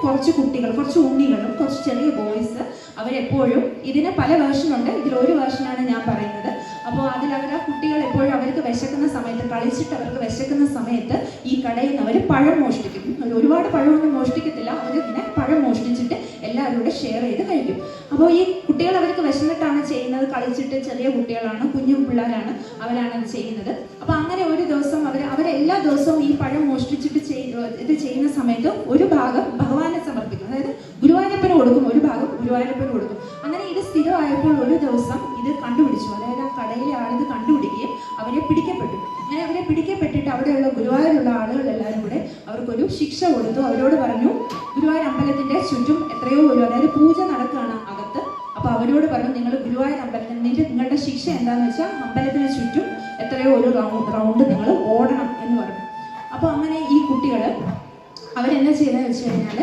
കുറച്ച് കുട്ടികൾ, കുറച്ച് ഉണ്ണികളും കുറച്ച് ചെറിയ ബോയ്സ്, അവരെപ്പോഴും ഇതിന് പല വേർഷനുണ്ട്, ഇതിലൊരു വേർഷനാണ് ഞാൻ പറയുന്നത്. അപ്പോൾ അതിലവർ ആ കുട്ടികൾ എപ്പോഴും അവർക്ക് വിശക്കുന്ന സമയത്ത്, കളിച്ചിട്ട് അവർക്ക് വിശക്കുന്ന സമയത്ത് ഈ കടയിൽ നിന്ന് അവർ പഴം മോഷ്ടിക്കും. അവർ ഒരുപാട് പഴമൊന്നും മോഷ്ടിക്കത്തില്ല, അവരിങ്ങനെ പഴം മോഷ്ടിച്ചിട്ട് എല്ലാവരും കൂടെ ഷെയർ ചെയ്ത് കഴിക്കും. അപ്പോൾ ഈ കുട്ടികൾ അവർക്ക് വിശന്നിട്ടാണ് ചെയ്യുന്നത്, കളിച്ചിട്ട്, ചെറിയ കുട്ടികളാണ്, കുഞ്ഞു പിള്ളേരാണ്, അവരാണ് അത് ചെയ്യുന്നത്. അപ്പോൾ അങ്ങനെ ഒരു ദിവസം അവരെല്ലാ ദിവസവും ഈ പഴം മോഷ്ടിച്ചിട്ട് ഇത് ചെയ്യുന്ന സമയത്ത് ഒരു ഭാഗം ഭഗവാനെ സമർപ്പിക്കും, അതായത് ഗുരുവായൂരപ്പന് കൊടുക്കും, ഒരു ഭാഗം ഗുരുവായൂരപ്പന് കൊടുക്കും. അങ്ങനെ ഇത് സ്ഥിരമായപ്പോൾ ഒരു ദിവസം ഇത് കണ്ടുപിടിച്ചു, അതായത് ആ കടയിലെ ആളിത് കണ്ടുപിടിക്കുകയും അവരെ പിടിക്കപ്പെട്ടു. അങ്ങനെ അവരെ പിടിക്കപ്പെട്ടിട്ട് അവിടെയുള്ള ഗുരുവായൂരുള്ള ആളുകളെല്ലാവരും കൂടെ അവർക്കൊരു ശിക്ഷ കൊടുത്തു. അവരോട് പറഞ്ഞു, ഗുരുവായൂർ അമ്പലത്തിന്റെ ചുറ്റും എത്രയോ അതായത് പൂജ നടക്കുകയാണ് അകത്ത്. അപ്പൊ അവരോട് പറഞ്ഞു, നിങ്ങൾ ഗുരുവായൂർ അമ്പലത്തിൽ നിങ്ങളുടെ ശിക്ഷ എന്താന്ന് വെച്ചാൽ അമ്പലത്തിന് ചുറ്റും എത്രയോ ഒരു റൗണ്ട് നിങ്ങൾ ഓടണം എന്ന് പറഞ്ഞു. അപ്പോൾ അങ്ങനെ ഈ കുട്ടികൾ അവരെന്താ ചെയ്തതെന്ന് വെച്ച് കഴിഞ്ഞാൽ